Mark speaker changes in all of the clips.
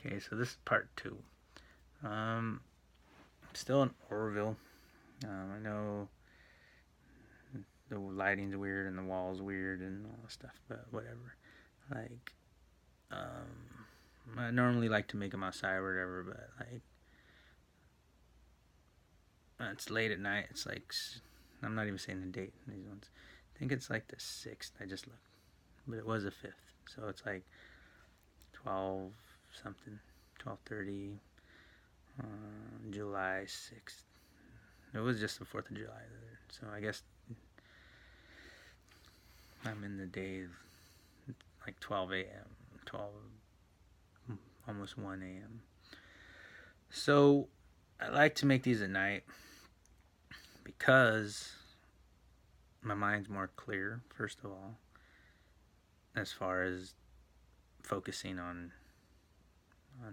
Speaker 1: Okay, so this is part 2. Um, Still in Orville. I know the lighting's weird and the wall's weird and all that stuff, but whatever. Like, I normally like to make them outside or whatever, but like, it's late at night. It's like, I'm not even saying the date. These ones, I think it's like the 6th. I just looked, but it was the 5th, so it's like 12 something, 12:30, July 6th. It was just the 4th of July, so I guess I'm in the day like 12 a.m., 12, almost 1 a.m. So I like to make these at night because my mind's more clear, first of all, as far as focusing on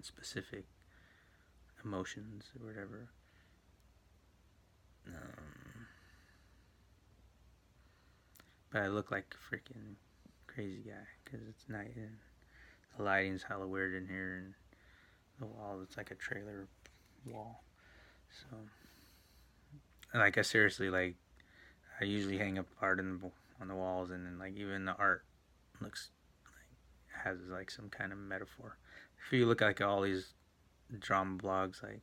Speaker 1: specific emotions or whatever. Um, but I look like a freaking crazy guy because it's night and the lighting's hella weird in here, and the wall, it's like a trailer wall. So, like, I seriously, like, I usually hang up art on the walls, and then, like, even the art looks like has like some kind of metaphor. If you look at like all these drama blogs, like,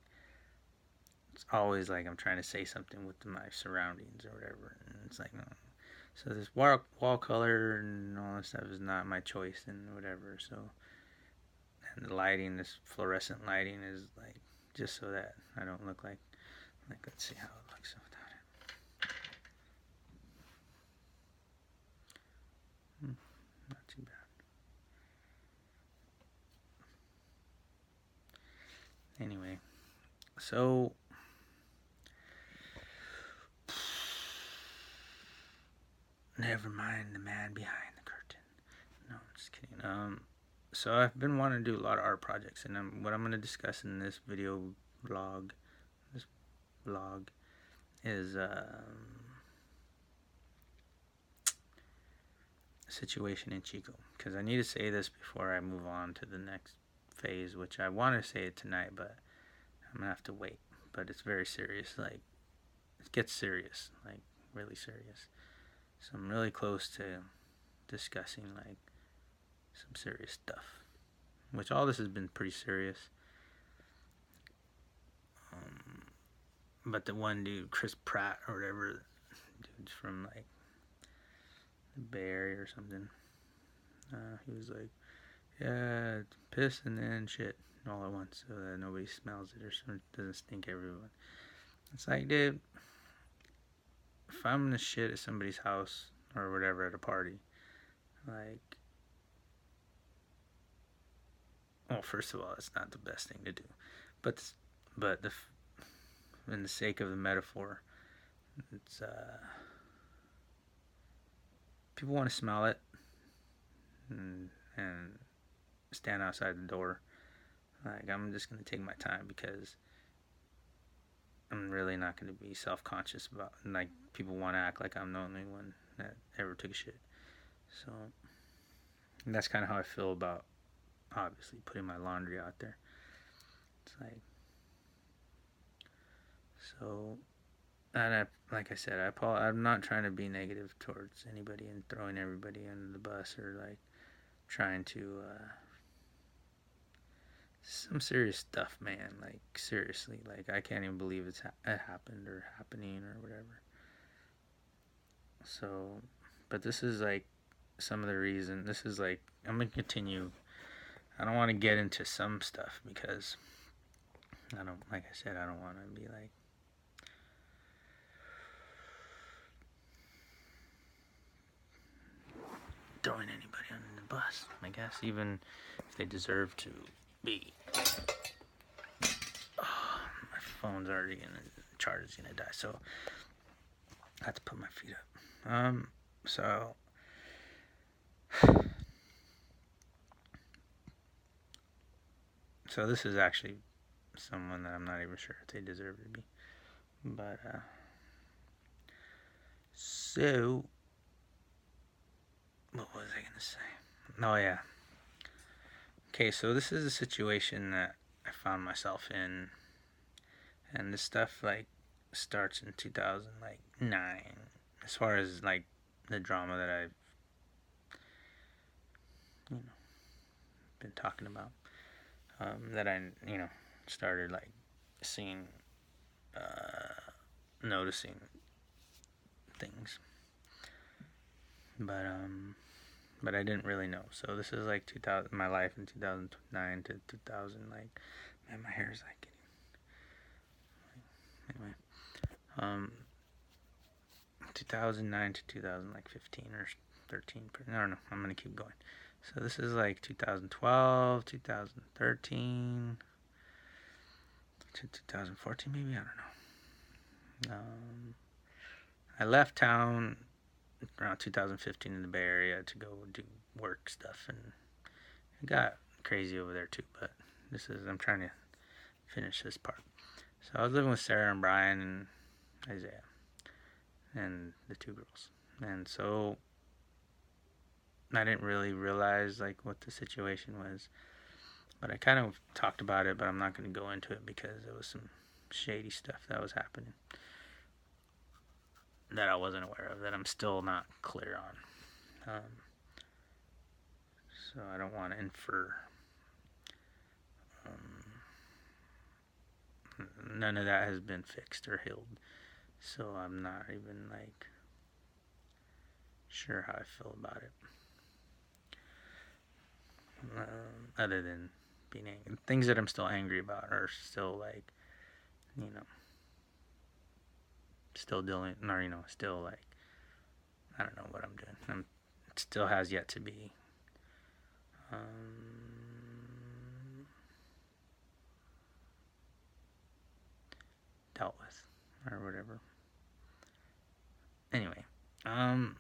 Speaker 1: it's always like I'm trying to say something with my surroundings or whatever, and it's like, no. So this wall color and all this stuff is not my choice and whatever. So, and the lighting, this fluorescent lighting, is like just so that I don't look like let's see how it looks without it. Not too bad. Anyway, so never mind the man behind the curtain. No, I'm just kidding. So I've been wanting to do a lot of art projects, and what I'm going to discuss in this this vlog, is a situation in Chico. Because I need to say this before I move on to the next phase, which I want to say it tonight, but I'm going to have to wait. But it's very serious. Like, it gets serious, like, really serious. So I'm really close to discussing, like, some serious stuff. Which all this has been pretty serious. But the one dude, Chris Pratt or whatever, dude's from like the Bay Area or something. He was like, yeah, piss and then shit all at once, so that nobody smells it or so it doesn't stink everyone. It's like, dude, if I'm gonna shit at somebody's house or whatever at a party, like, well, first of all, it's not the best thing to do, but in the sake of the metaphor, it's people want to smell it and stand outside the door. Like, I'm just gonna take my time because I'm really not gonna be self-conscious about, like, people want to act like I'm the only one that ever took a shit. So that's kind of how I feel about, obviously, putting my laundry out there. It's like, so, and like I said, I'm not trying to be negative towards anybody and throwing everybody under the bus or like trying to some serious stuff, man. Like, seriously, like, I can't even believe it happened or happening or whatever. So, but this is like some of the reason. This is like, I'm gonna continue. I don't want to get into some stuff because I don't, like I said, I don't want to be like throwing anybody under the bus. I guess even if they deserve to be. Oh, my phone's already gonna, charge is gonna die, so I have to put my feet up. So this is actually someone that I'm not even sure if they deserve to be. But so what was I gonna say? Oh yeah. Okay, so this is a situation that I found myself in, and this stuff like starts in 2009. As far as like the drama that I've you know been talking about, that I started like seeing, noticing things, but but I didn't really know. So this is like 2000, my life in 2009 to 2000. Like, man, my hair is like anyway. Um, 2009 to 2015 or 13. I don't know. I'm gonna keep going. So this is like 2012, 2013 to 2014, maybe. I don't know. I left town around 2015 in the Bay Area to go do work stuff, and it got crazy over there too. But I'm trying to finish this part. So I was living with Sarah and Brian and Isaiah and the two girls, and so I didn't really realize like what the situation was, but I kind of talked about it, but I'm not going to go into it because there was some shady stuff that was happening that I wasn't aware of, that I'm still not clear on. So I don't want to infer. None of that has been fixed or healed, so I'm not even like sure how I feel about it. Other than being angry, things that I'm still angry about are still like, still dealing, or still like, I don't know what I'm doing. It still has yet to be dealt with or whatever. Anyway, I'm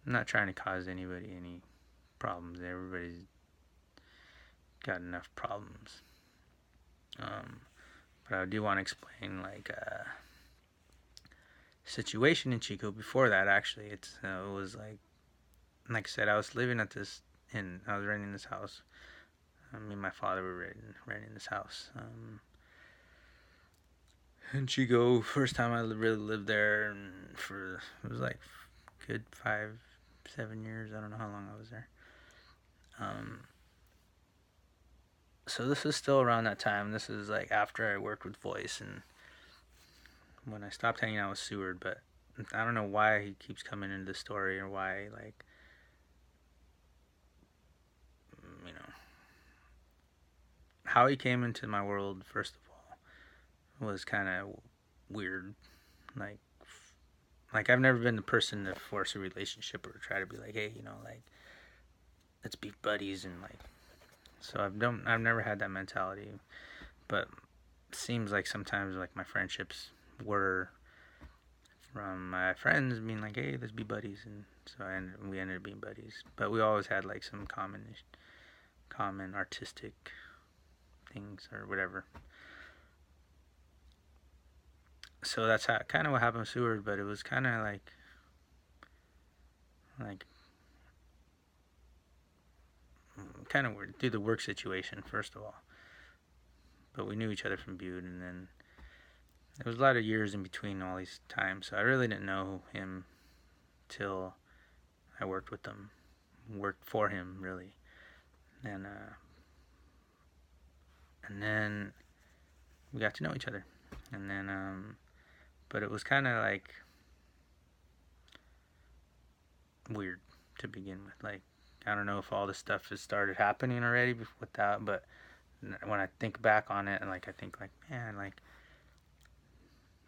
Speaker 1: not trying to cause anybody any problems. Everybody's got enough problems. But I do want to explain like a situation in Chico. Before that, actually, it was like I said, I was living at this inn. I was renting this house. Me and my father were renting this house. In Chico, first time I really lived there, and it was like good 5-7 years. I don't know how long I was there. So this is still around that time. This is like after I worked with Voice and when I stopped hanging out with Seward. But I don't know why he keeps coming into the story, or why, like, how he came into my world, first of all, was kind of weird. Like I've never been the person to force a relationship or try to be like, hey, like, let's be buddies, and like, so I've never had that mentality. But it seems like sometimes like my friendships were from my friends being like, hey, let's be buddies, and so we ended up being buddies. But we always had like some common artistic things or whatever. So that's kind of what happened with Seward, but it was kind of like kind of weird through the work situation, first of all. But we knew each other from Butte, and then there was a lot of years in between all these times, so I really didn't know him till I worked for him, really. And then we got to know each other. And then, but it was kind of like weird to begin with. Like, I don't know if all this stuff has started happening already with that, but when I think back on it, and like, I think like, man, like,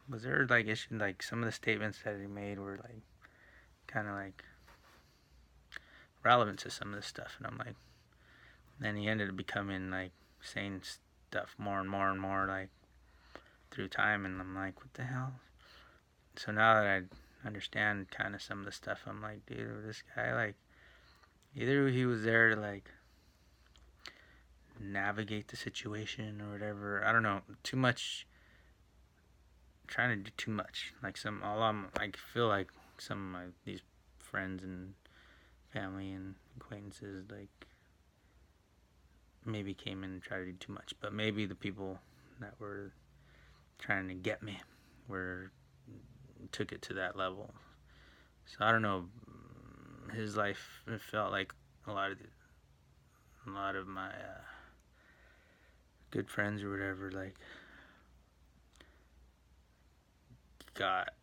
Speaker 1: was there like issue, like some of the statements that he made were like kind of like relevant to some of this stuff, and I'm like, then he ended up becoming like saying stuff more and more and more like through time, and I'm like, what the hell? So now that I understand kind of some of the stuff, I'm like, dude, this guy, like, either he was there to like navigate the situation or whatever. I don't know, too much, trying to do too much. Like I feel like some of these friends and family and acquaintances, like, maybe came in and tried to do too much, but maybe the people that were trying to get me were took it to that level. So I don't know. His life, it felt like a lot of my good friends or whatever, like, got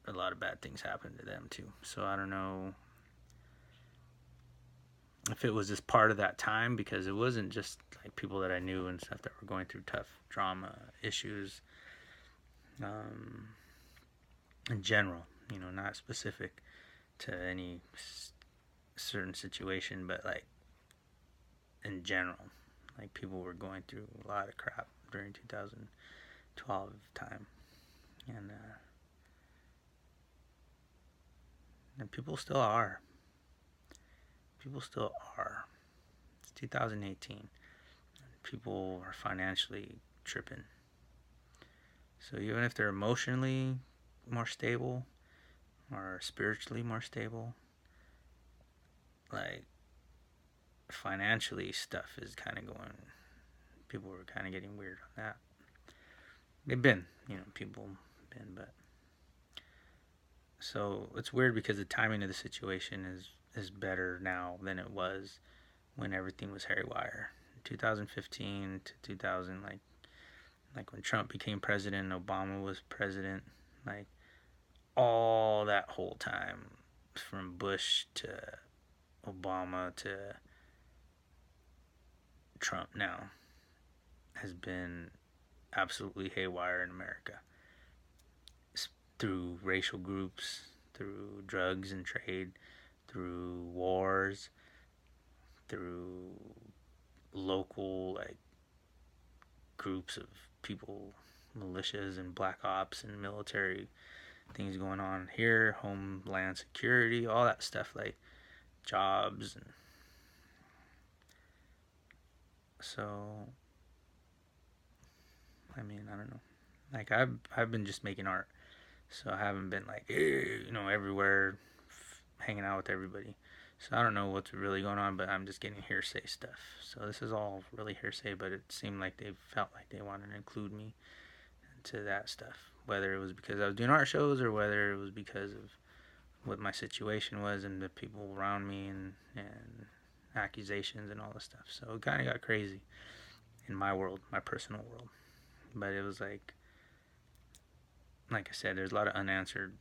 Speaker 1: a lot of bad things happen to them too. So I don't know if it was just part of that time, because it wasn't just like people that I knew and stuff that were going through tough trauma issues, in general, not specific to any certain situation, but like in general, like people were going through a lot of crap during 2012 time, and people still are. People still are. It's 2018. People are financially tripping. So even if they're emotionally more stable or spiritually more stable, like, financially stuff is kind of going, people were kind of getting weird on that. They've been, people been, but so it's weird because the timing of the situation is better now than it was when everything was haywire. 2015 to 2000, like when Trump became president, Obama was president, like all that whole time from Bush to Obama to Trump now has been absolutely haywire in America, through racial groups, through drugs and trade, through wars, through local, like, groups of people, militias and black ops and military things going on here, homeland security, all that stuff, like jobs. And so, I mean, I don't know. Like, I've been just making art, so I haven't been like, everywhere, hanging out with everybody. So I don't know what's really going on, but I'm just getting hearsay stuff. So this is all really hearsay, but it seemed like they felt like they wanted to include me into that stuff. Whether it was because I was doing art shows or whether it was because of what my situation was and the people around me and accusations and all this stuff. So it kind of got crazy in my world, my personal world. But it was like I said, there's a lot of unanswered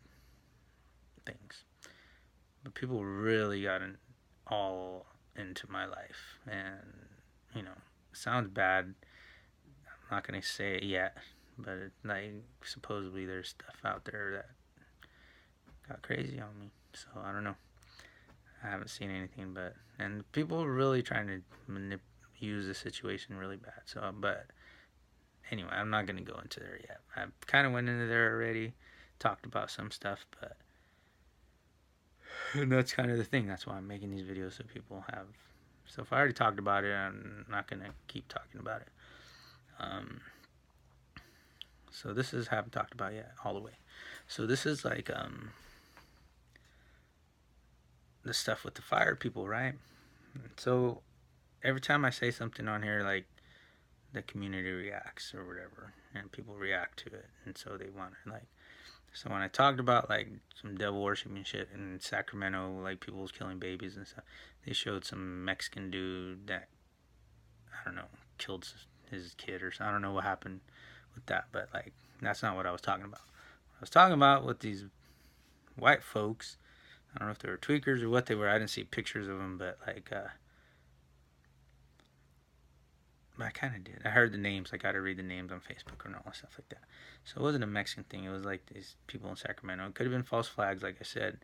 Speaker 1: things. But people really got all into my life. And, it sounds bad. I'm not going to say it yet. But, supposedly there's stuff out there that got crazy on me. So, I don't know. I haven't seen anything, and people are really trying to use the situation really bad. So, but anyway, I'm not going to go into there yet. I kind of went into there already, talked about some stuff, and that's kind of the thing. That's why I'm making these videos, so people have. So if I already talked about it, I'm not going to keep talking about it. So this is, haven't talked about yet all the way. So this is like the stuff with the fire people, right? So every time I say something on here, like, the community reacts or whatever, and people react to it, and so they want to, like, so when I talked about, like, some devil worshiping shit in Sacramento, like people was killing babies and stuff, they showed some Mexican dude that, I don't know, killed his kid or something. I don't know what happened with that, but, like, that's not what I was talking about. What I was talking about with these white folks, I don't know if they were tweakers or what they were. I didn't see pictures of them, but, like, I kind of did. I heard the names. I got to read the names on Facebook and all that stuff like that. So it wasn't a Mexican thing. It was like these people in Sacramento. It could have been false flags, like I said.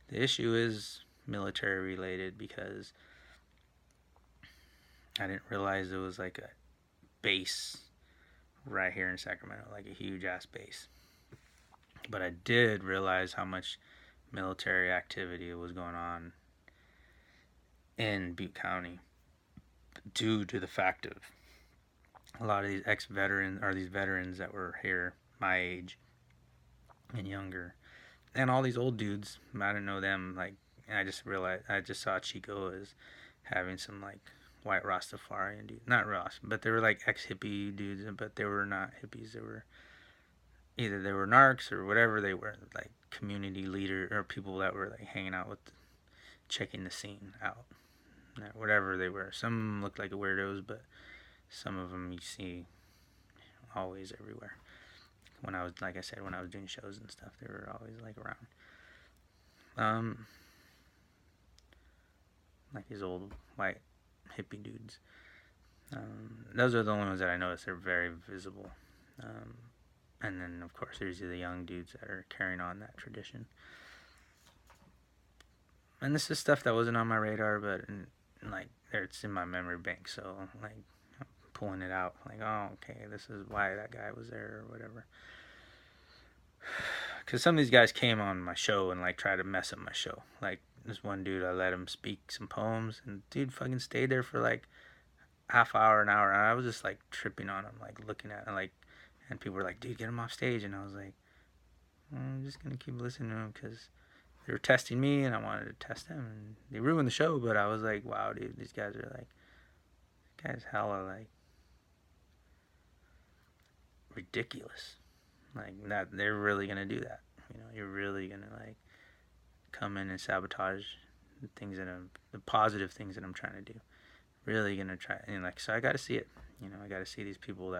Speaker 1: The issue is military related because I didn't realize there was like a base right here in Sacramento, like a huge ass base. But I did realize how much military activity was going on in Butte County due to the fact of a lot of these ex-veterans, or these veterans that were here my age and younger, and all these old dudes. I didn't know them. Like, and I just realized, I just saw Chico as having some, like, white Rastafarian dudes. Not Ross, but they were like ex-hippie dudes, but they were not hippies. They were either they were narcs or whatever they were, like community leader or people that were like hanging out with, checking the scene out, whatever they were. Some looked like weirdos, but some of them you see always everywhere. When I was, like I said, when I was doing shows and stuff, they were always like around. Like these old white hippie dudes. Those are the only ones that I noticed. They're very visible. And then, of course, there's the young dudes that are carrying on that tradition. And this is stuff that wasn't on my radar, but like it's in my memory bank. So like I'm pulling it out, like, oh, okay, this is why that guy was there or whatever. Because some of these guys came on my show and like tried to mess up my show. Like this one dude, I let him speak some poems, and dude fucking stayed there for like half hour, an hour, and I was just like tripping on him, like looking at him, like, and people were like, dude, get him off stage, and I was like, I'm just gonna keep listening to him because they were testing me and I wanted to test them, and they ruined the show. But I was like, wow, dude, these guys are like, guys hella like ridiculous, like that they're really gonna do that. You know, you're really gonna like come in and sabotage the things that the positive things that I'm trying to do. Really gonna try, and like, so I got to see it. You know, I got to see these people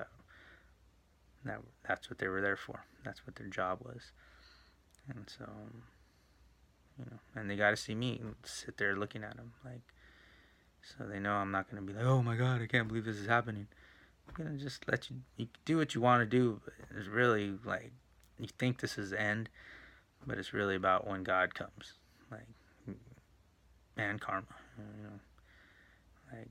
Speaker 1: that's what they were there for. That's what their job was. And so, you know, and they got to see me sit there looking at them, like, so they know I'm not gonna be like, oh my god, I can't believe this is happening. I'm gonna just let you do what you want to do. But it's really like, you think this is the end, but it's really about when God comes, like, and karma. You know, like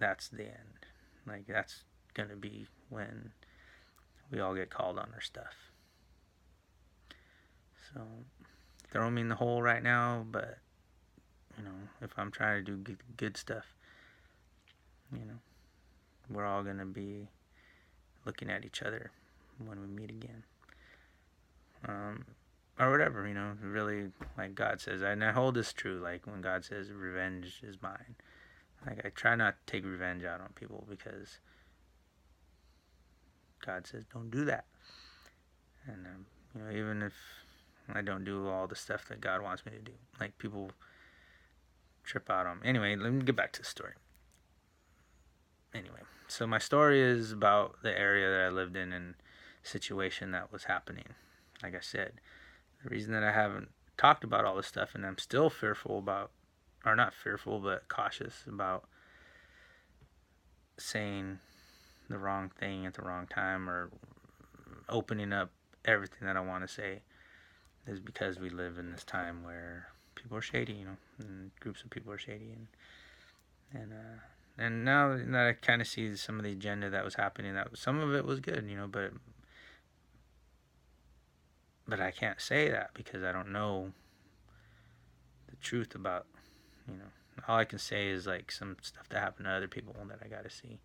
Speaker 1: that's the end. Like that's gonna be when we all get called on our stuff. So throw me in the hole right now, but you know, if I'm trying to do good stuff, you know, we're all gonna be looking at each other when we meet again, or whatever. You know, really, like God says, and I hold this true. Like when God says, "Revenge is mine." Like I try not to take revenge out on people because God says, "Don't do that." And you know, even if I don't do all the stuff that God wants me to do, like people trip out on me. Anyway, let me get back to the story. Anyway, so my story is about the area that I lived in and situation that was happening. Like I said, the reason that I haven't talked about all this stuff and I'm still fearful about, or not fearful, but cautious about saying the wrong thing at the wrong time or opening up everything that I want to say is because we live in this time where people are shady, you know, and groups of people are shady, and now that I kind of see some of the agenda that was happening, that some of it was good, you know, but I can't say that because I don't know the truth about, you know, all I can say is like some stuff that happened to other people that I got to see.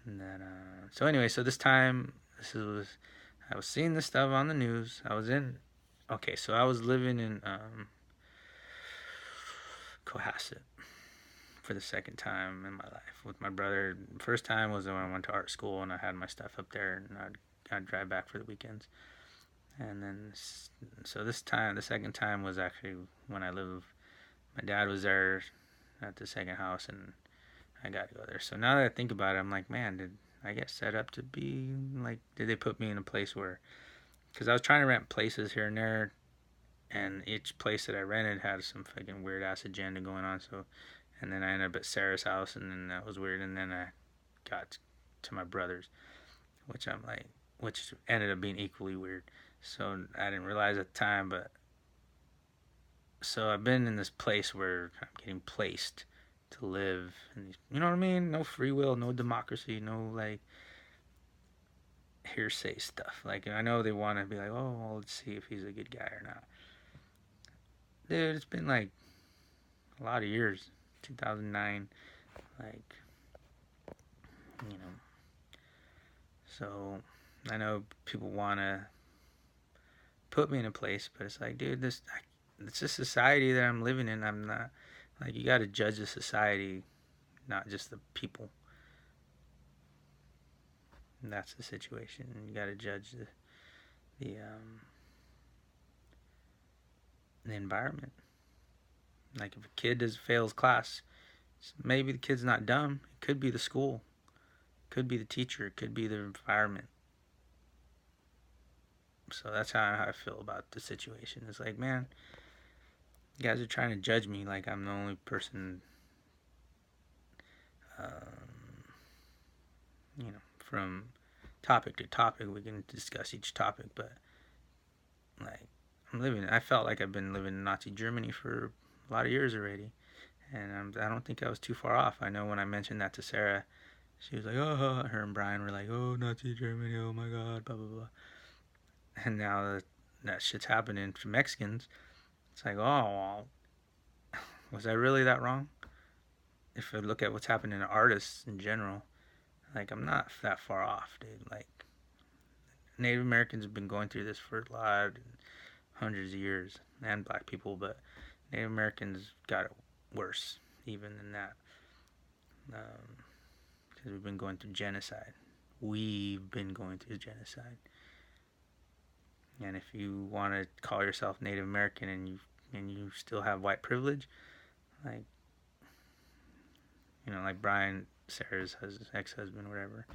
Speaker 1: And then so anyway, so this time I was seeing this stuff on the news. So I was living in Cohasset for the second time in my life with my brother. First time was when I went to art school and I had my stuff up there, and I'd drive back for the weekends. And then so this time, the second time was actually when I lived. My dad was there at the second house, and I got to go there. So now that I think about it, I'm like, man, did I get set up to be like? Did they put me in a place where? Because I was trying to rent places here and there, and each place that I rented had some fucking weird ass agenda going on. So, and then I ended up at Sarah's house, and then that was weird. And then I got to my brother's, which ended up being equally weird. So I didn't realize at the time, but so I've been in this place where I'm getting placed to live in these, you know what I mean? No free will, no democracy, no like hearsay stuff. Like I know they want to be like, oh, well, let's see if he's a good guy or not. Dude, it's been like a lot of years. 2009, like, you know. So I know people want to put me in a place, but it's like, dude, it's a society that I'm living in. I'm not like, you got to judge the society not just the people. And that's the situation. You got to judge the environment. Like if a kid fails class, maybe the kid's not dumb. It could be the school, it could be the teacher, it could be the environment. So that's how I feel about the situation. It's like, man, you guys are trying to judge me like I'm the only person, from topic to topic. We can discuss each topic, but like I felt like I've been living in Nazi Germany for a lot of years already, and I don't think I was too far off. I know when I mentioned that to Sarah, she was like, oh, her and Brian were like, oh, Nazi Germany, oh my God, blah, blah, blah. And now that shit's happening to Mexicans, it's like, oh, well, was I really that wrong? If I look at what's happening to artists in general, like, I'm not that far off, dude. Like, Native Americans have been going through this for a lot, hundreds of years, and black people, but Native Americans got it worse, even than that. Because we've been going through genocide. We've been going through genocide. And if you want to call yourself Native American and you still have white privilege, like like Brian, Sarah's ex-husband, whatever,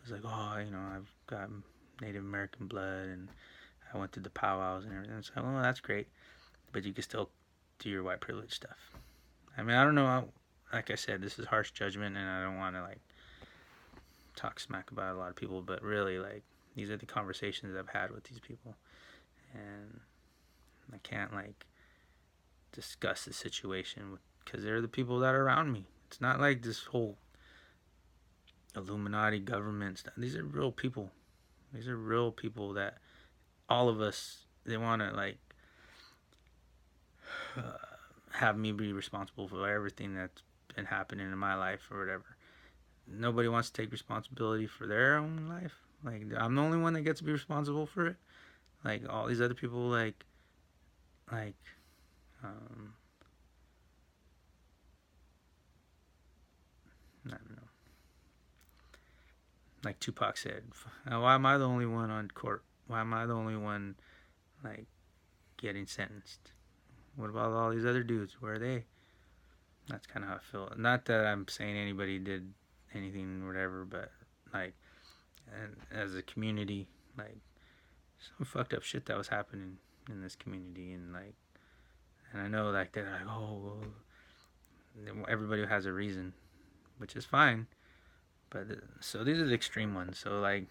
Speaker 1: was like, oh, I've got Native American blood and I went through the powwows and everything. So, well, that's great, but you can still do your white privilege stuff. I mean, I don't know. Like I said, this is harsh judgment, and I don't want to like talk smack about a lot of people, but really, like, these are the conversations I've had with these people, and I can't like discuss the situation because they're the people that are around me. It's not like this whole Illuminati government stuff. These are real people. These are real people that all of us, they want to like have me be responsible for everything that's been happening in my life or whatever. Nobody wants to take responsibility for their own life. Like, I'm the only one that gets to be responsible for it. Like, all these other people, like, I don't know. Like Tupac said, why am I the only one on court? Why am I the only one, like, getting sentenced? What about all these other dudes? Where are they? That's kind of how I feel. Not that I'm saying anybody did anything or whatever, but, like, and as a community, like, some fucked up shit that was happening in this community, and, like, and I know, like, they're like, oh, well, everybody has a reason, which is fine, but, so these are the extreme ones. So, like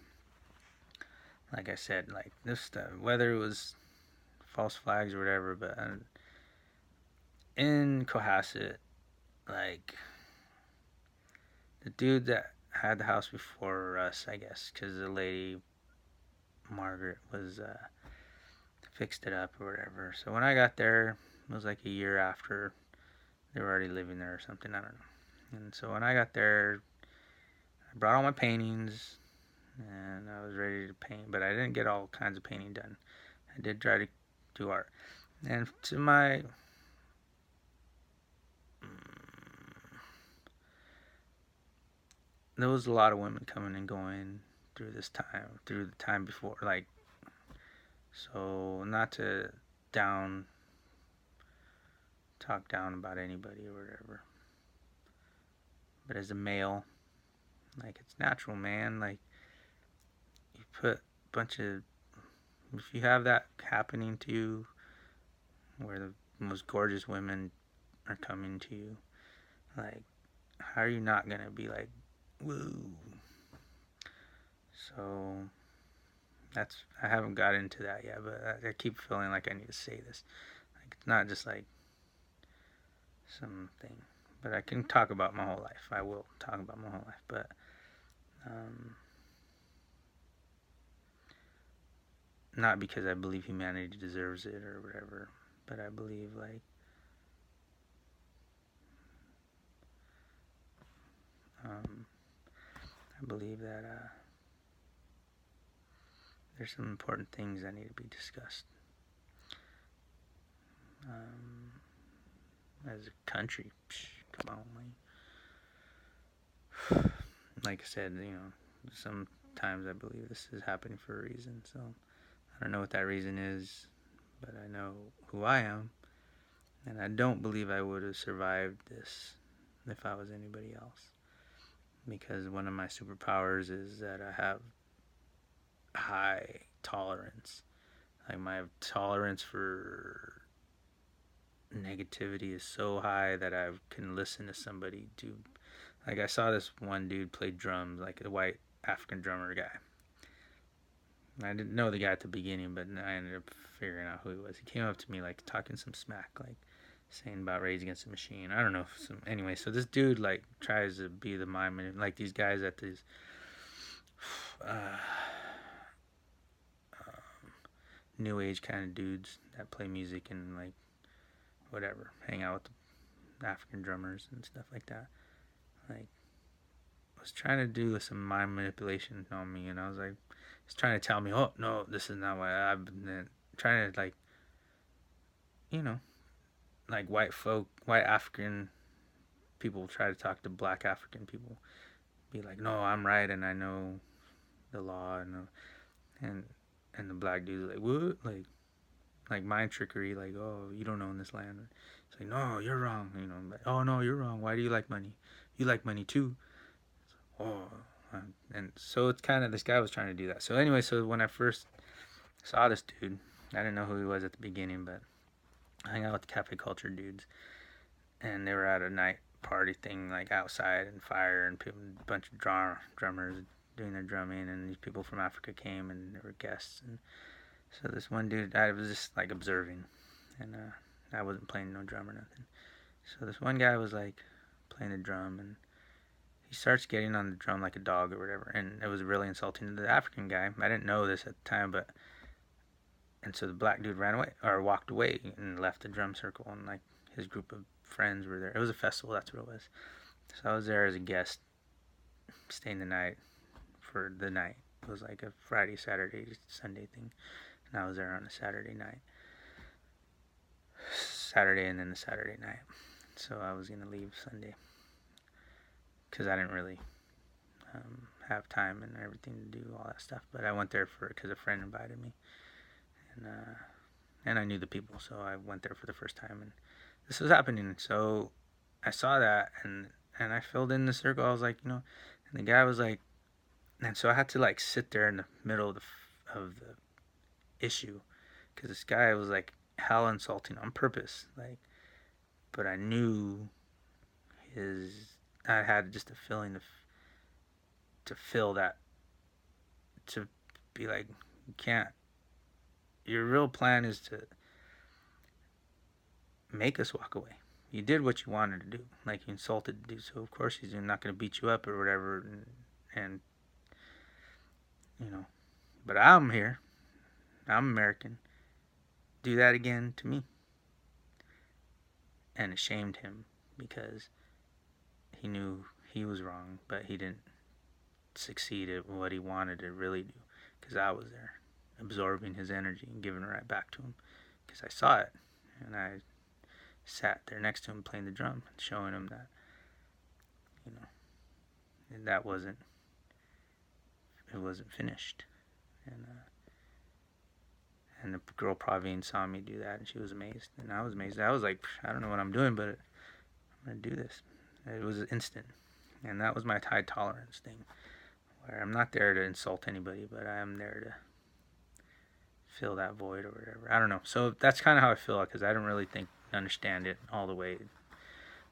Speaker 1: I said, like, this stuff, whether it was false flags or whatever, but in Cohasset, like, the dude that had the house before us, I guess, because the lady, Margaret, was, fixed it up or whatever. So when I got there, it was like a year after they were already living there or something, I don't know. And so when I got there, I brought all my paintings, and I was ready to paint, but I didn't get all kinds of painting done. I did try to do art. And to my there was a lot of women coming and going through the time before, like, so not to talk down about anybody or whatever, but as a male, like, it's natural, man. Like, you put a bunch of, if you have that happening to you, where the most gorgeous women are coming to you, like, how are you not gonna be like, woo? So I haven't got into that yet, but I keep feeling like I need to say this. Like, it's not just like something, but I can talk about my whole life. I will talk about my whole life, but not because I believe humanity deserves it or whatever, but I believe, like, I believe that there's some important things that need to be discussed as a country. Come on, man. like I said, sometimes I believe this is happening for a reason. So I don't know what that reason is, but I know who I am, and I don't believe I would have survived this if I was anybody else. Because one of my superpowers is that I have high tolerance. Like my tolerance for negativity is so high that I can listen to somebody do. Like I saw this one dude play drums, like a white African drummer guy. I didn't know the guy at the beginning, but I ended up figuring out who he was. He came up to me like talking some smack, like saying about Rage Against the Machine. I don't know. Anyway, so this dude like tries to be the mime, and like these guys at these uh, new age kind of dudes that play music and like whatever, hang out with the African drummers and stuff like that. Like, was trying to do some mind manipulation on me, and I was like, he's trying to tell me, oh no, this is not what I've been trying to like, you know, like white African people try to talk to black African people, be like, no, I'm right and I know the law and and the black dude's like, what, like mind trickery, like, oh, you don't own this land. It's like, no, you're wrong, like, oh no, you're wrong. Why do you like money? You like money too. Oh, and so it's kind of, this guy was trying to do that. So anyway, so when I first saw this dude, I didn't know who he was at the beginning, but I hung out with the cafe culture dudes, and they were at a night party thing, like outside and fire, and people, a bunch of drummers doing their drumming, and these people from Africa came and they were guests. And so this one dude, I was just like observing, and I wasn't playing no drum or nothing. So this one guy was like playing the drum, and he starts getting on the drum like a dog or whatever, and it was really insulting to the African guy. I didn't know this at the time, and so the black dude ran away, or walked away, and left the drum circle, and like his group of friends were there. It was a festival, that's what it was. So I was there as a guest, staying the night for the night. It was like a Friday, Saturday, Sunday thing, and I was there on a Saturday and then the Saturday night. So I was gonna leave Sunday because I didn't really have time and everything to do all that stuff. But I went there because a friend invited me, and I knew the people, so I went there for the first time, and this was happening. So I saw that, and I filled in the circle. I was like, and the guy was like, and so I had to like sit there in the middle of the issue, because this guy was like hell insulting on purpose, like, but I knew I had just a feeling to feel that, to be like, you can't, your real plan is to make us walk away. You did what you wanted to do, like you insulted the dude, so of course he's not going to beat you up or whatever, and but I'm here, I'm American, do that again to me. And it shamed him because he knew he was wrong, but he didn't succeed at what he wanted to really do, because I was there absorbing his energy and giving it right back to him, because I saw it, and I sat there next to him playing the drum, showing him that that wasn't finished. And the girl Praveen saw me do that, and she was amazed, and I was amazed. I was like, I don't know what I'm doing, but I'm gonna do this. It was instant, and that was my high tolerance thing, where I'm not there to insult anybody, but I am there to fill that void or whatever. I don't know. So that's kind of how I feel, because I don't really understand it all the way,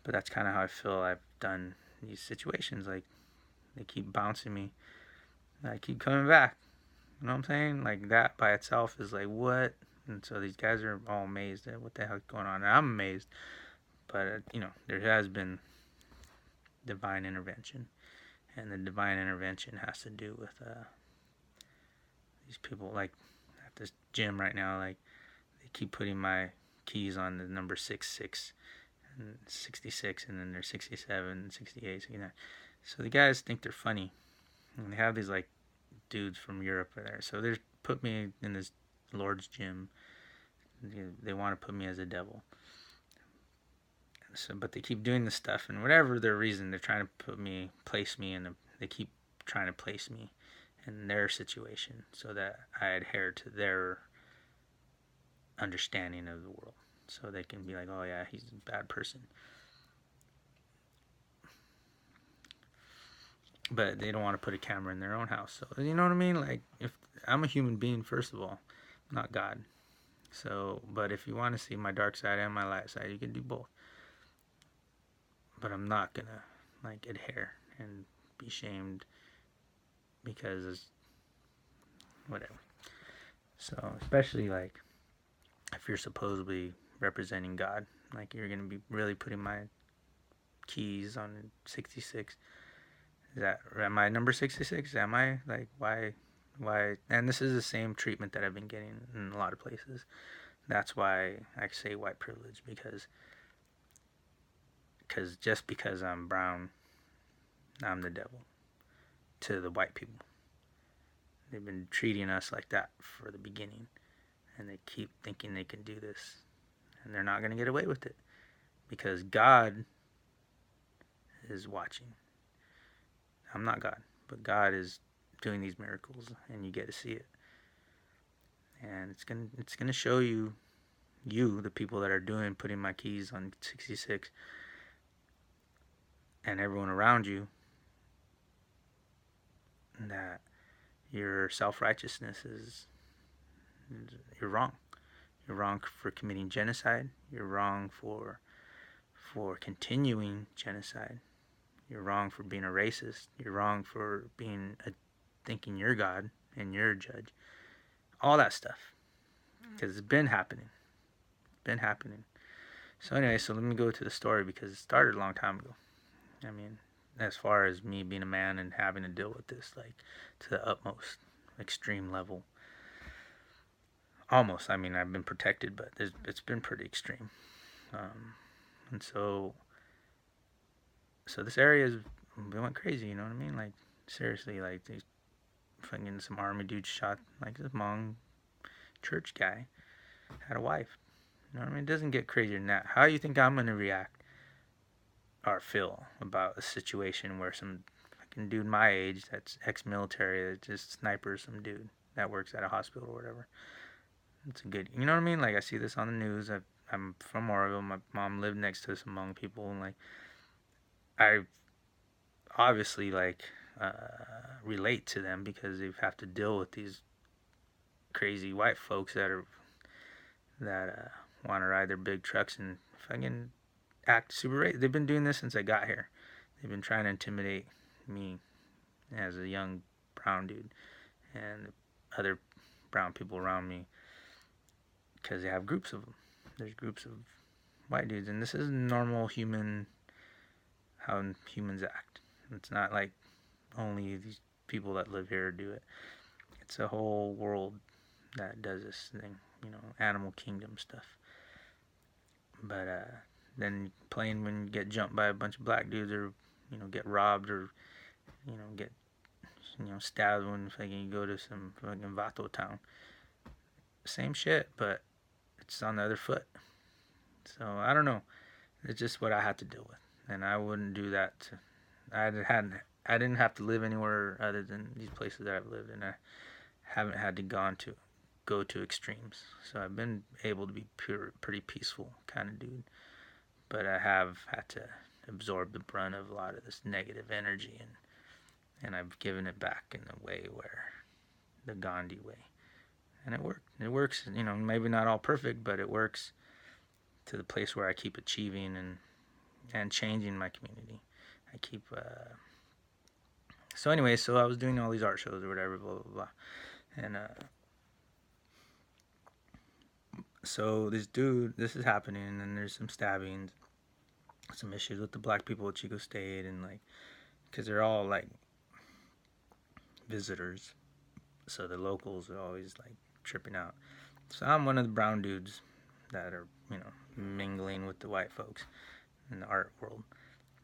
Speaker 1: but that's kind of how I feel. I've done these situations, like they keep bouncing me, and I keep coming back. You know what I'm saying? Like, that by itself is like, what? And so these guys are all amazed at what the hell's going on. And I'm amazed, but there has been divine intervention, and the divine intervention has to do with these people, like at this gym right now, like they keep putting my keys on the number 66 and 66, and then they're 67, 68, 69. So the guys think they're funny, and they have these like dudes from Europe are there, so they put me in this Lord's gym. They want to put me as a devil, So, but they keep doing this stuff, and whatever their reason, they're trying to place me, and they keep trying to place me in their situation so that I adhere to their understanding of the world. So they can be like, oh yeah, he's a bad person. But they don't want to put a camera in their own house. So, you know what I mean? Like, if I'm a human being, first of all, not God. So, but if you want to see my dark side and my light side, you can do both. But I'm not gonna like adhere and be shamed because it's whatever. So, especially like if you're supposedly representing God, like you're gonna be really putting my keys on 66. Is that, am I number 66? Am I like why? And this is the same treatment that I've been getting in a lot of places. That's why I say white privilege, because just because I'm brown, I'm the devil to the white people. They've been treating us like that for the beginning, and they keep thinking they can do this, and they're not going to get away with it because God is watching. I'm not God, but God is doing these miracles, and you get to see it. And it's gonna show you, the people that are putting my keys on 66, and everyone around you, that your self-righteousness you're wrong. You're wrong for committing genocide. You're wrong for continuing genocide. You're wrong for being a racist. You're wrong for thinking you're God and you're a judge. All that stuff, because it's been happening. So anyway, so let me go to the story, because it started a long time ago. I mean, as far as me being a man and having to deal with this, like, to the utmost extreme level. Almost. I mean, I've been protected, but it's been pretty extreme. And so this area went crazy. You know what I mean? Like, seriously, like, these fucking some army dude shot like this Hmong church guy, had a wife. You know what I mean? It doesn't get crazier than that. How do you think I'm gonna react or feel about a situation where some fucking dude my age, that's ex-military, that just snipers some dude that works at a hospital or whatever? It's a good, you know what I mean? Like, I see this on the news. I'm from Oroville. My mom lived next to some Hmong people, and like, I obviously like relate to them because they have to deal with these crazy white folks that want to ride their big trucks and fucking act super racist. They've been doing this since I got here. They've been trying to intimidate me as a young brown dude and other brown people around me, because they have groups of them. There's groups of white dudes, and this is normal how humans act. It's not like only these people that live here do it. It's a whole world that does this thing, animal kingdom stuff. But then playing when you get jumped by a bunch of black dudes, or get robbed, or get stabbed when fucking you go to some fucking Vato town. Same shit, but it's on the other foot. So I don't know. It's just what I had to deal with, and I wouldn't do that. I didn't have to live anywhere other than these places that I've lived, and I haven't had to go to extremes. So I've been able to be pretty peaceful kind of dude, but I have had to absorb the brunt of a lot of this negative energy, and I've given it back in the way where the Gandhi way, and it worked. It works, maybe not all perfect, but it works to the place where I keep achieving and changing my community. I keep so anyway, so I was doing all these art shows or whatever, blah blah blah, and so this is happening, and there's some stabbings, some issues with the black people at Chico State, and like, because they're all like visitors, so the locals are always like tripping out. So I'm one of the brown dudes that are mingling with the white folks in the art world.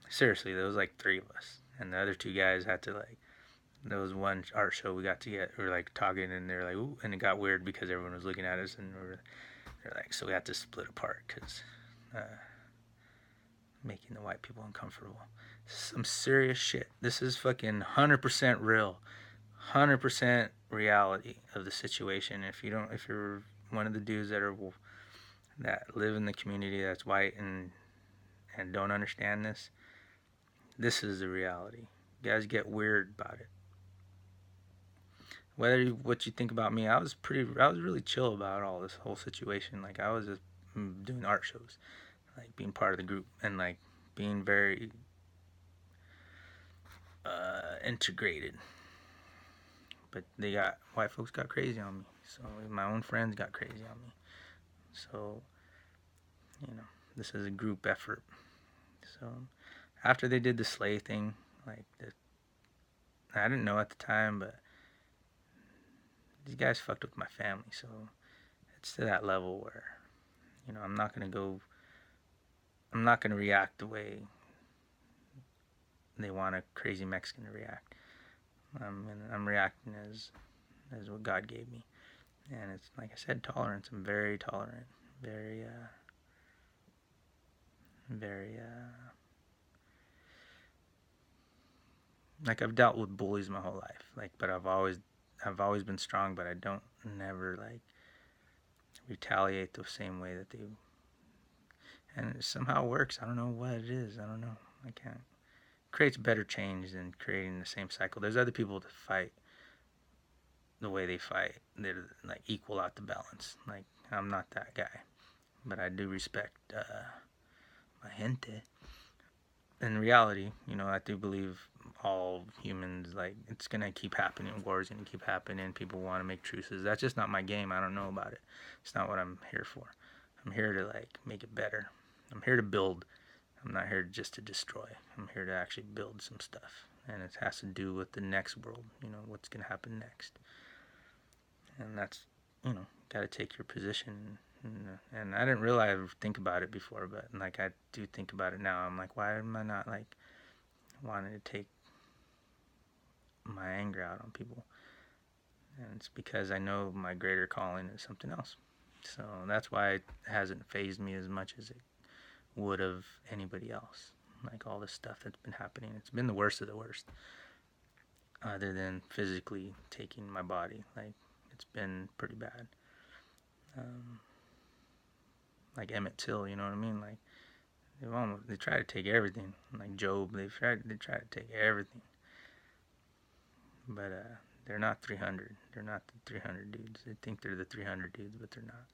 Speaker 1: Seriously, there was like 3 of us, and the other 2 guys had to like. There was one art show we were like talking, and they're like, ooh, and it got weird because everyone was looking at us, and they're like, so we had to split apart because making the white people uncomfortable. Some serious shit. This is fucking 100% real. 100% reality of the situation. If you're one of the dudes that live in the community that's white and don't understand this, this is the reality. You guys get weird about it. What you think about me, I was really chill about all this whole situation. Like, I was just doing art shows, like being part of the group, and like being very integrated. But white folks got crazy on me. So my own friends got crazy on me. So, this is a group effort. So after they did the slay thing, I didn't know at the time, but these guys fucked with my family. So it's to that level where, I'm not gonna react the way they want a crazy Mexican to react. I'm reacting as what God gave me, and it's like I said, tolerance. I'm very tolerant, very like, I've dealt with bullies my whole life, but I've always been strong, but I don't never retaliate the same way that they, and it somehow works. I don't know what it is. I don't know. I can't. It creates better change than creating the same cycle. There's other people that fight the way they fight. They're equal out the balance. I'm not that guy, but I do respect my gente. In reality, I do believe all humans, it's gonna keep happening. War's gonna keep happening. People want to make truces. That's just not my game. I don't know about it. It's not what I'm here for. I'm here to make it better. I'm here to build. I'm not here just to destroy. I'm here to actually build some stuff, and it has to do with the next world. What's gonna happen next, and that's gotta take your position. And I didn't really think about it before, but I do think about it now. I'm like, why am I not wanting to take my anger out on people? And it's because I know my greater calling is something else. So that's why it hasn't fazed me as much as it would have anybody else. All this stuff that's been happening, it's been the worst of the worst. Other than physically taking my body, it's been pretty bad. Like Emmett Till, you know what I mean? They try to take everything. Like Job, they try to take everything. But they're not 300. They're not the 300 dudes. They think they're the 300 dudes, but they're not.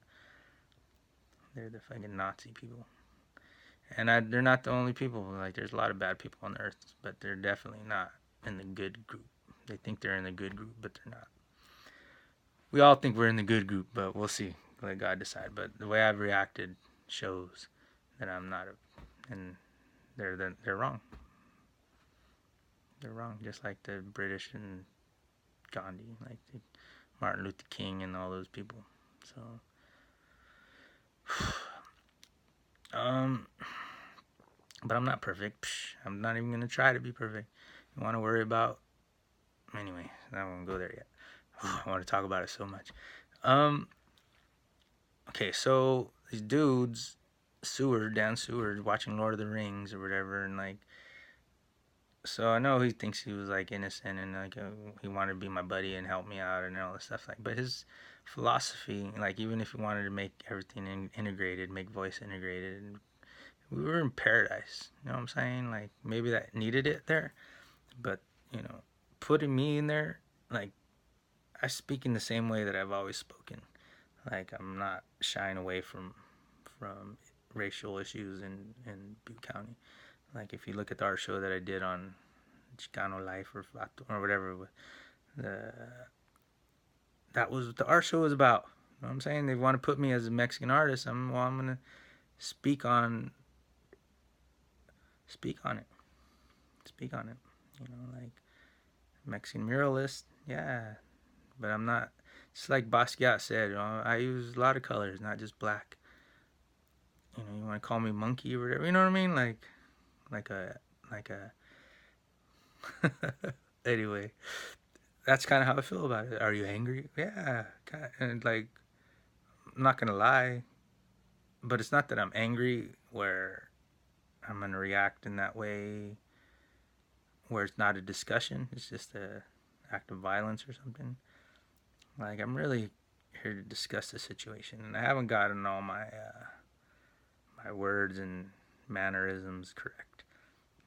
Speaker 1: They're the fucking Nazi people. And they're not the only people. There's a lot of bad people on the earth, but they're definitely not in the good group. They think they're in the good group, but they're not. We all think we're in the good group, but we'll see. Let God decide. But the way I've reacted shows that I'm not, and they're wrong. They're wrong, just like the British and Gandhi, Martin Luther King and all those people. So, but I'm not perfect. I'm not even gonna try to be perfect. You want to worry about? Anyway, I won't go there yet. I want to talk about it so much. Okay, so these dudes, Dan Seward, watching Lord of the Rings or whatever, and so I know he thinks he was innocent and he wanted to be my buddy and help me out and all this stuff. But his philosophy, even if he wanted to make everything integrated, make voice integrated, we were in paradise. You know what I'm saying? Maybe that needed it there, but putting me in there, I speak in the same way that I've always spoken. I'm not shying away from racial issues in Butte County. If you look at the art show that I did on Chicano life or whatever, that was what the art show was about. You know what I'm saying? They want to put me as a Mexican artist. I'm gonna speak on it. Mexican muralist, yeah. But I'm not. It's like Basquiat said, I use a lot of colors, not just black. You want to call me monkey or whatever. You know what I mean? Like a. Anyway, that's kind of how I feel about it. Are you angry? Yeah, and I'm not gonna lie, but it's not that I'm angry where I'm gonna react in that way where it's not a discussion, it's just a act of violence or something. Like, I'm really here to discuss the situation, and I haven't gotten all my words and mannerisms correct.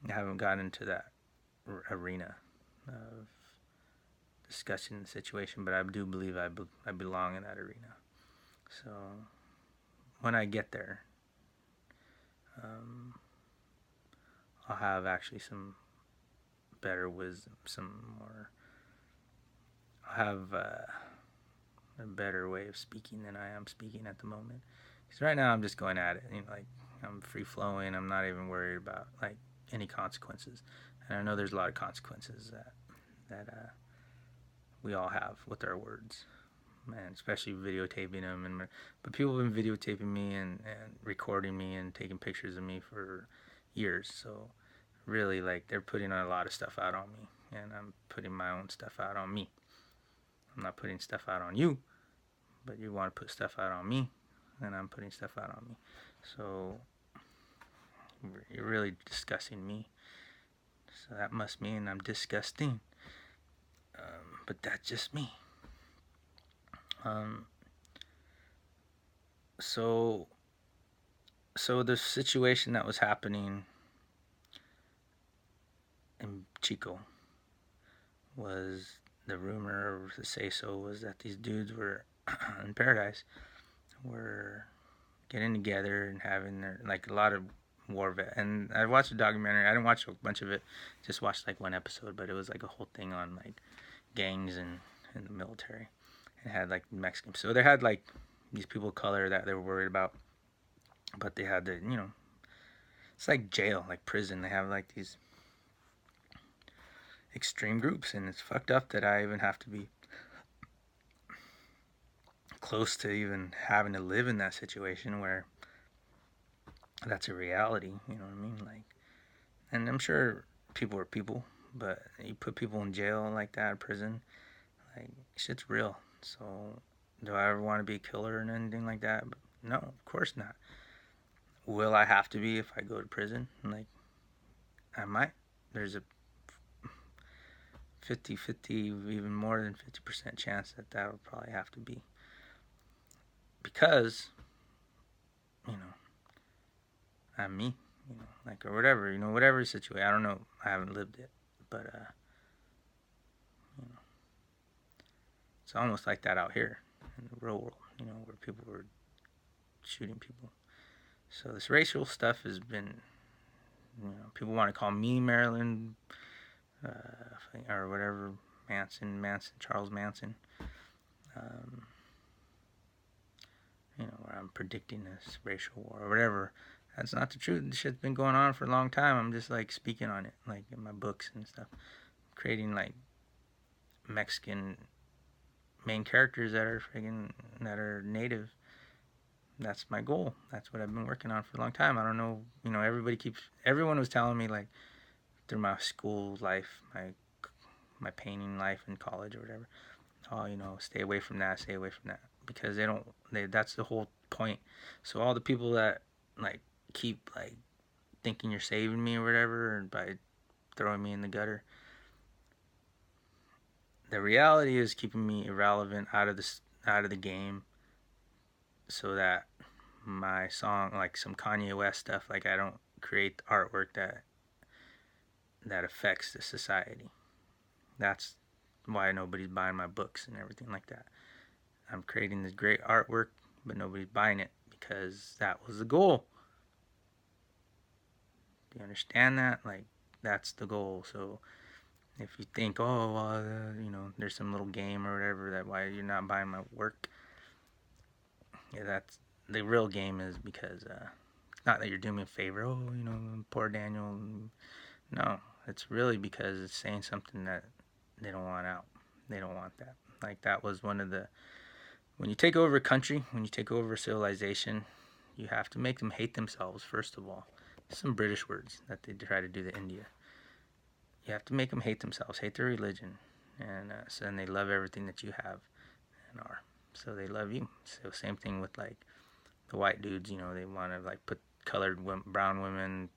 Speaker 1: I haven't gotten into that arena of discussing the situation, but I do believe I belong in that arena. So when I get there, um, I'll have actually some better wisdom, some more. I'll have a better way of speaking than I am speaking at the moment. Because right now I'm just going at it, like I'm free flowing. I'm not even worried about like any consequences, and I know there's a lot of consequences that we all have with our words, man. Especially videotaping them, but people have been videotaping me and recording me and taking pictures of me for years. So really, like, they're putting a lot of stuff out on me, and I'm putting my own stuff out on me. I'm not putting stuff out on you, but you want to put stuff out on me, and I'm putting stuff out on me. So you're really discussing me. So that must mean I'm disgusting. But that's just me. Um, so the situation that was happening in Chico was, the rumor or the say-so was that these dudes were in Paradise were getting together and having their, like, a lot of war vet. And I watched a documentary. I didn't watch a bunch of it, just watched like one episode, but it was like a whole thing on like gangs and in the military. It had like Mexican, so they had like these people of color that they were worried about, but they had the, it's like jail, like prison. They have like these extreme groups, and it's fucked up that I even have to be close to even having to live in that situation where that's a reality. You know what I mean? Like, and I'm sure people are people, but you put people in jail like that, prison, like, shit's real. So do I ever want to be a killer and anything like that? No, of course not. Will I have to be if I go to prison? Like, I might. There's a 50-50, even more than 50% chance that would probably have to be. Because, I'm me, like, or whatever, whatever situation. I don't know. I haven't lived it. But, it's almost like that out here in the real world, where people were shooting people. So this racial stuff has been, people want to call me Marilyn, or whatever, Manson, Charles Manson. Where I'm predicting this racial war or whatever. That's not the truth. This shit's been going on for a long time. I'm just like speaking on it, like in my books and stuff, creating like Mexican main characters that are native. That's my goal. That's what I've been working on for a long time. I don't know, everyone was telling me, like, through my school life, my painting life in college or whatever, stay away from that, because that's the whole point. So all the people that like keep like thinking you're saving me or whatever, and by throwing me in the gutter, the reality is keeping me irrelevant, out of the game, so that my song, like some Kanye West stuff, like, I don't create artwork that affects the society. That's why nobody's buying my books and everything like that. I'm creating this great artwork, but nobody's buying it because that was the goal. Do you understand that? Like, that's the goal. So if you think, oh, well, there's some little game or whatever, that why you're not buying my work, yeah, that's the real game. Is because not that you're doing me a favor. Oh, poor Daniel. No, it's really because it's saying something that they don't want out. They don't want that. Like, that was one of the, when you take over a country, when you take over a civilization, you have to make them hate themselves, first of all. Some British words that they try to do to India. You have to make them hate themselves, hate their religion, and so then they love everything that you have and are. So they love you. So same thing with like the white dudes. They want to like put colored brown women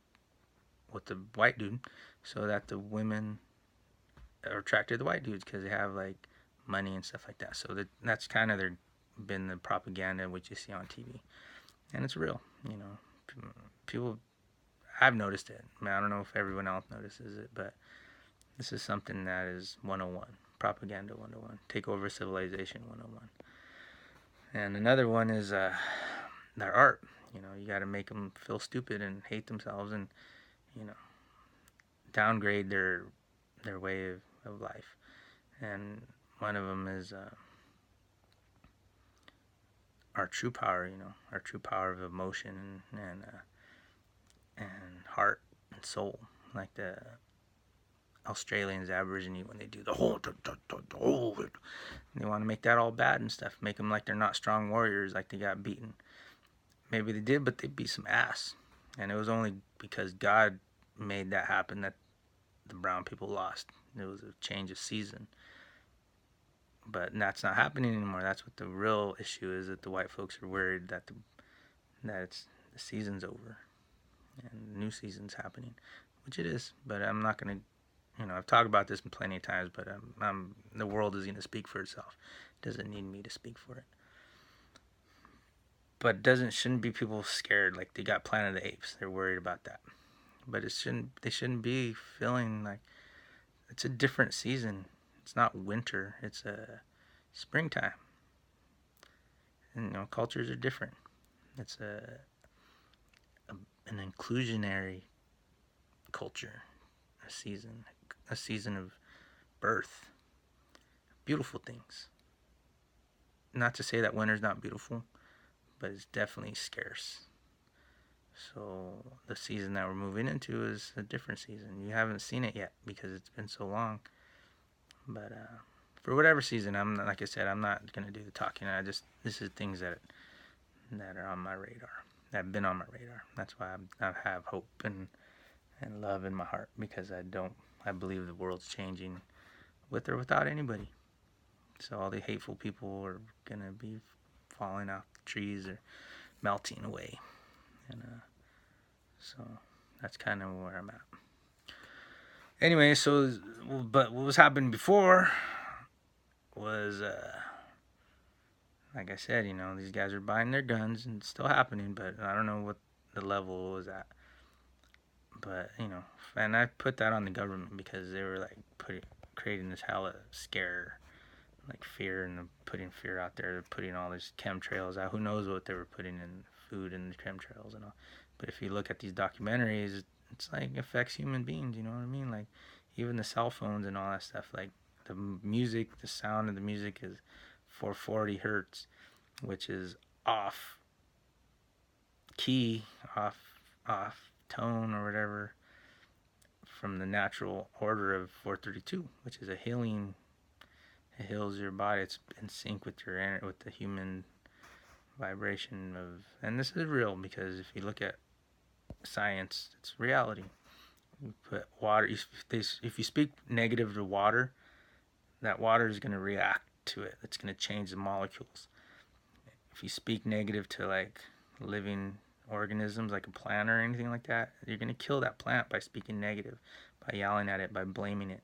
Speaker 1: with the white dude, so that the women are attracted to the white dudes because they have like money and stuff like that. So that's kind of been the propaganda which you see on TV, and it's real. You know, people. I've noticed it. I mean, I don't know if everyone else notices it, but this is something that is 101. Propaganda 101. Take over civilization 101. And another one is their art. You know, you got to make them feel stupid and hate themselves, and you know, downgrade their way of life. And one of them is our true power. You know, our true power of emotion and heart and soul, like the Australians, Aborigine, when they do the whole, they want to make that all bad and stuff, make them like they're not strong warriors, like they got beaten. Maybe they did, but they beat some ass, and it was only because God made that happen that the brown people lost. It was a change of season, but that's not happening anymore. That's what the real issue is, that the white folks are worried that the season's over and the new season's happening, which it is. But I'm not gonna, I've talked about this plenty of times, but the world is gonna speak for itself. It doesn't need me to speak for it. But shouldn't be people scared like they got Planet of the Apes. They're worried about that. But they shouldn't be feeling like it's a different season. It's not winter. It's a springtime. And cultures are different. It's an inclusionary culture, a season of birth, beautiful things. Not to say that winter's not beautiful, but it's definitely scarce. So the season that we're moving into is a different season. You haven't seen it yet because it's been so long. But for whatever season, like I said, I'm not gonna do the talking. This is things that are on my radar, that have been on my radar. That's why I have hope and love in my heart, because I believe the world's changing with or without anybody. So all the hateful people are gonna be falling off the trees or melting away, and so that's kind of where I'm at. Anyway, but what was happening before was, like I said, these guys are buying their guns, and it's still happening, but I don't know what the level was at. But, and I put that on the government because they were like creating this hella scare, like fear, and putting fear out there. They're putting all these chemtrails out. Who knows what they were putting in food and the chemtrails and all. But if you look at these documentaries, it's like affects human beings, you know what I mean? Like even the cell phones and all that stuff, like the music, the sound of the music is 440 hertz, which is off key, off tone or whatever, from the natural order of 432, which is a healing. It heals your body. It's in sync with with the human vibration of, and this is real because if you look at science, it's reality. You put water. If you speak negative to water, that water is going to react to it. It's going to change the molecules. If you speak negative to like living organisms, like a plant or anything like that, you're going to kill that plant by speaking negative, by yelling at it, by blaming it.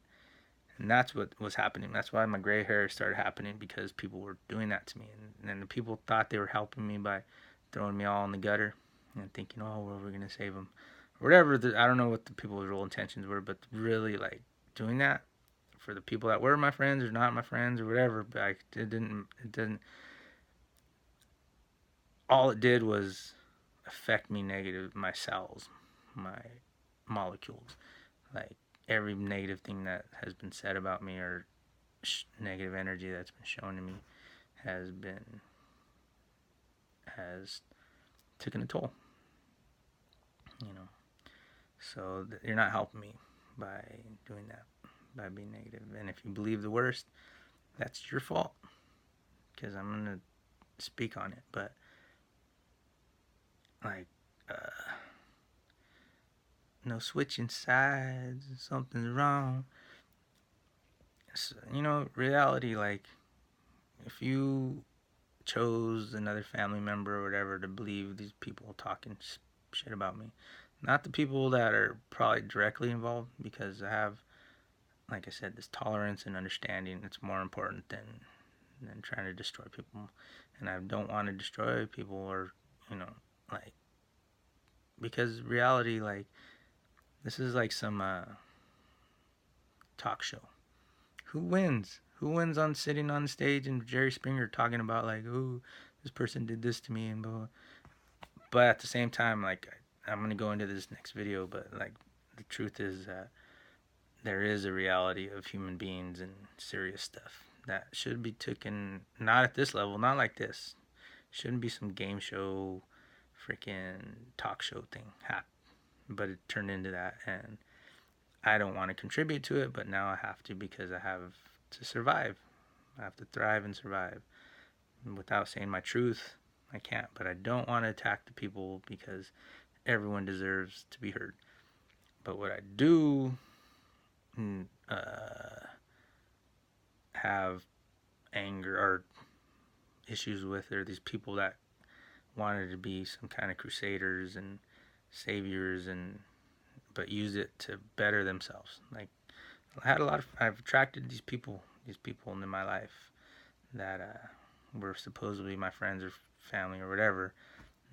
Speaker 1: And that's what was happening. That's why my gray hair started happening, because people were doing that to me. And the people thought they were helping me by throwing me all in the gutter and thinking, oh, well, we're going to save them. Or whatever. I don't know what the people's real intentions were, but really, like, doing that for the people that were my friends or not my friends or whatever, like, it didn't, all it did was affect me negative, my cells, my molecules. Like, every negative thing that has been said about me, or negative energy that's been shown to me, has taken a toll. So you're not helping me by doing that, by being negative. And if you believe the worst, that's your fault, because I'm gonna speak on it. But like, no switching sides, something's wrong. So, reality, like, if you chose another family member or whatever to believe these people talking shit about me, Not the people that are probably directly involved, because I have, like I said, this tolerance and understanding. It's more important than trying to destroy people. And I don't want to destroy people, or, you know, like, because reality, like, this is like some talk show. Who wins? Who wins on sitting on stage and Jerry Springer talking about, like, oh, this person did this to me and blah, blah. But at the same time, like, I'm gonna go into this next video, but like, the truth is that there is a reality of human beings and serious stuff that should be taken, not at this level, not like this. Shouldn't be some game show, freaking talk show thing happen. But it turned into that, and I don't want to contribute to it, but now I have to, because I have to survive. I have to thrive and survive. And without saying my truth, I can't. But I don't want to attack the people, because everyone deserves to be heard. But what I do have anger or issues with are these people that wanted to be some kind of crusaders and saviors, and but use it to better themselves. Like, I've attracted these people into my life that were supposedly my friends or family or whatever,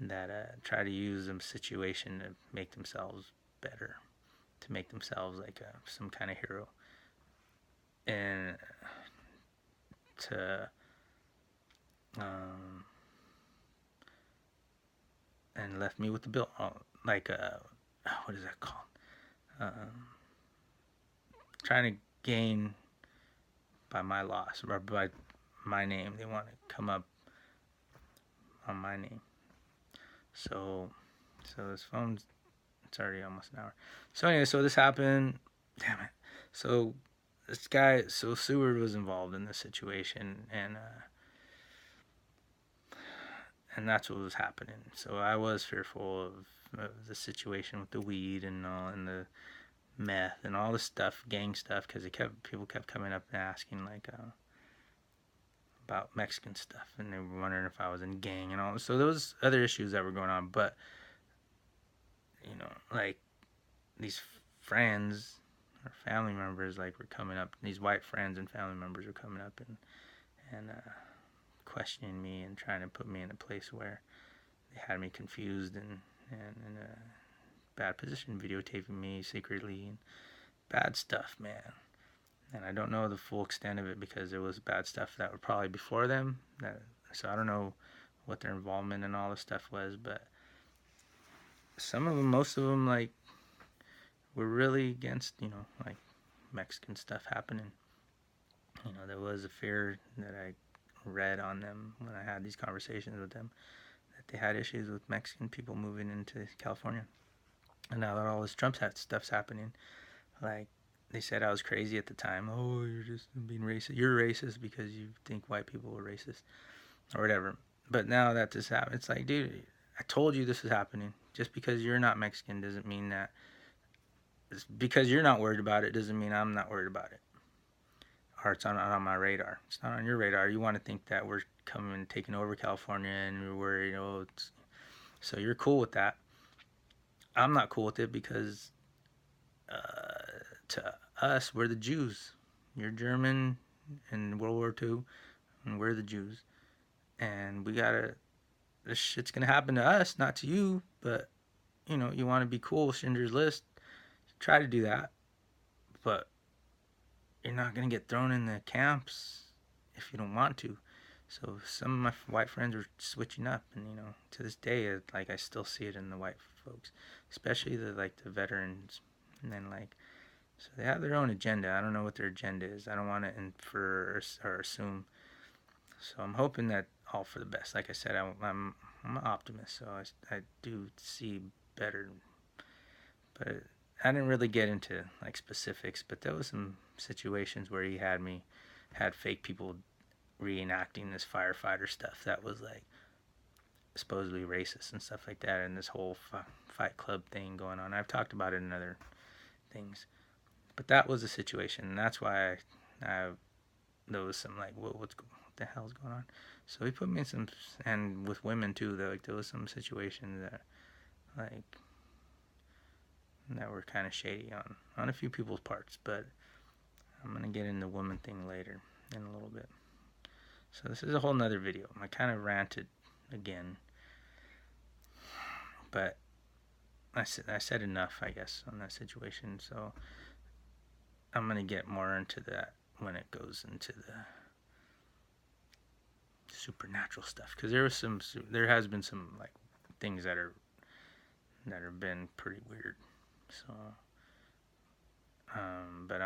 Speaker 1: that try to use a situation to make themselves better, to make themselves like some kind of hero, and to and left me with the bill. Like, what is that called? Trying to gain by my loss, or by my name. They want to come up on my name. So this phone's, it's already almost an hour. So anyway, so this happened. Damn it. So this guy, so Seward was involved in this situation, and that's what was happening. So I was fearful of the situation with the weed and all, and the meth and all the stuff, gang stuff, because people kept coming up and asking, like, about Mexican stuff, and they were wondering if I was in gang and all. So there was other issues that were going on, but, you know, like, these friends or family members, like, were coming up. These white friends and family members were coming up and questioning me and trying to put me in a place where they had me confused and in a bad position, videotaping me secretly and bad stuff, man. And I don't know the full extent of it, because there was bad stuff that were probably before them. So I don't know what their involvement in all this stuff was, but some of them, most of them, like, were really against, like, Mexican stuff happening. There was a fear that I read on them when I had these conversations with them, that they had issues with Mexican people moving into California. And now that all this Trump stuff's happening, like, they said I was crazy at the time. Oh, you're just being racist. You're racist because you think white people are racist, or whatever. But now that this happened, it's like, dude, I told you this is happening. Just because you're not Mexican doesn't mean that. Because you're not worried about it doesn't mean I'm not worried about it. Or it's not on my radar. It's not on your radar. You want to think that we're coming and taking over California and you're worried. So you're cool with that. I'm not cool with it, because to us, we're the Jews. You're German in World War II, and we're the Jews. And this shit's gonna happen to us, not to you, but, you want to be cool with Schindler's List, try to do that. But you're not gonna get thrown in the camps if you don't want to. So some of my white friends were switching up, and, to this day, like, I still see it in the white folks, especially the veterans, and then, like, so they have their own agenda. I don't know what their agenda is. I don't want to infer or assume. So I'm hoping that all for the best. Like I said, I'm an optimist, so I do see better. But I didn't really get into, like, specifics. But there was some situations where he had fake people reenacting this firefighter stuff that was, like, supposedly racist and stuff like that, and this whole Fight Club thing going on. I've talked about it in other things. But that was the situation, and that's why there was some, like, what the hell's going on? So he put me in some, and with women too, like, there was some situations that, like, that were kind of shady on a few people's parts, but I'm going to get into the woman thing later in a little bit. So this is a whole nother video. I kind of ranted again, but I said enough, I guess, on that situation. So I'm going to get more into that when it goes into the supernatural stuff, because there has been some like things that have been pretty weird. So but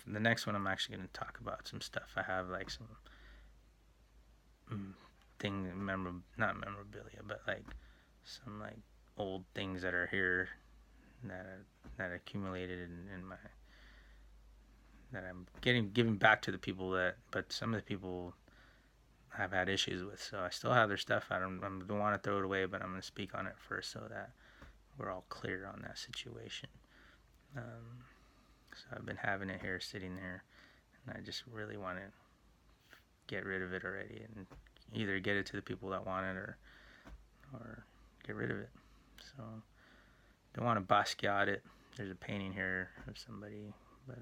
Speaker 1: the next one I'm actually going to talk about some stuff. I have like some not memorabilia, but like some like old things that are here that accumulated in my, that I'm giving back to the people but some of the people I've had issues with. So I still have their stuff. I don't want to throw it away, but I'm going to speak on it first so that we're all clear on that situation. So I've been having it here, sitting there, and I just really want to get rid of it already, and either get it to the people that want it or get rid of it. So don't want to Basquiat it. There's a painting here of somebody, but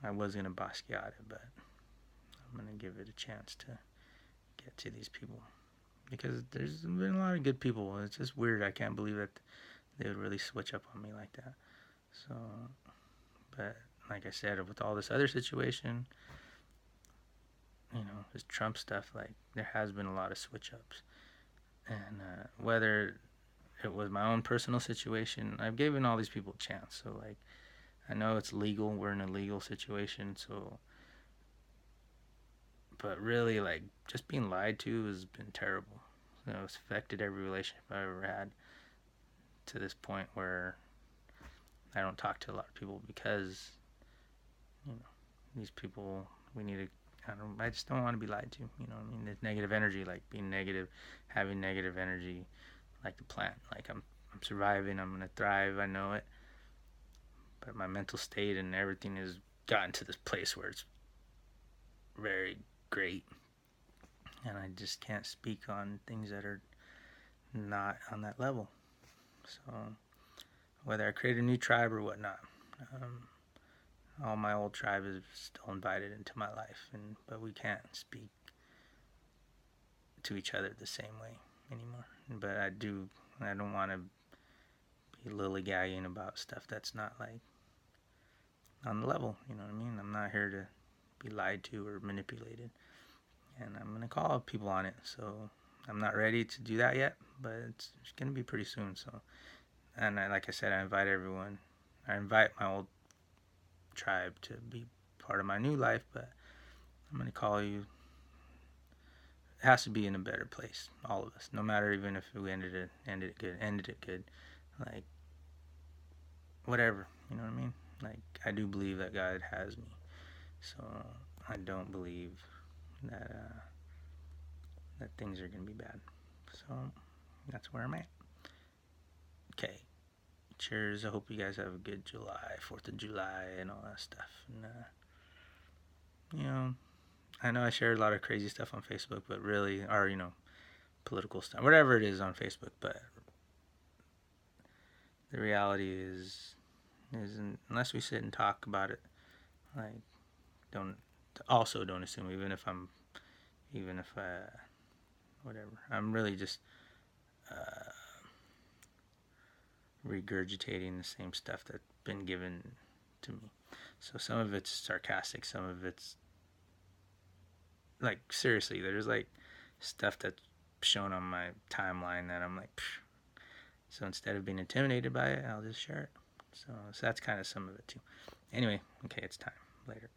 Speaker 1: I was gonna Basquiat it, but I'm gonna give it a chance to get to these people, because there's been a lot of good people. It's just weird. I can't believe that they would really switch up on me like that. So, but like I said, with all this other situation, this Trump stuff, like there has been a lot of switch ups, and whether it was my own personal situation, I've given all these people a chance. So like, I know it's legal, we're in a legal situation, so, but really, like, just being lied to has been terrible. It's affected every relationship I've ever had to this point, where I don't talk to a lot of people because these people, we need to, I just don't want to be lied to. There's negative energy, like being negative, having negative energy, like the plant. Like I'm surviving, I'm gonna thrive, I know it. But my mental state and everything has gotten to this place where it's very great, and I just can't speak on things that are not on that level. So whether I create a new tribe or whatnot, all my old tribe is still invited into my life, but we can't speak to each other the same way anymore. But I don't want to be lily-gallying about stuff that's not like on the level. You know what I mean? I'm not here to be lied to or manipulated, and I'm gonna call people on it. So I'm not ready to do that yet, but it's gonna be pretty soon. So, and like I said, I invite everyone. I invite my old tribe to be part of my new life, but I'm gonna call you. It has to be in a better place, all of us. No matter, even if we ended it good, like whatever. You know what I mean? Like, I do believe that God has me, so I don't believe that that things are gonna be bad. So that's where I'm at. Okay. Cheers. I hope you guys have a good July, 4th of July, and all that stuff. And I know I shared a lot of crazy stuff on Facebook, but really, or political stuff, whatever it is on Facebook. But the reality is unless we sit and talk about it, like, don't assume. Even if whatever, I'm really just regurgitating the same stuff that's been given to me. So some of it's sarcastic, some of it's like, seriously, there's like stuff that's shown on my timeline that I'm like, psh. So instead of being intimidated by it, I'll just share it. So that's kind of some of it too. Anyway, okay, it's time. Later.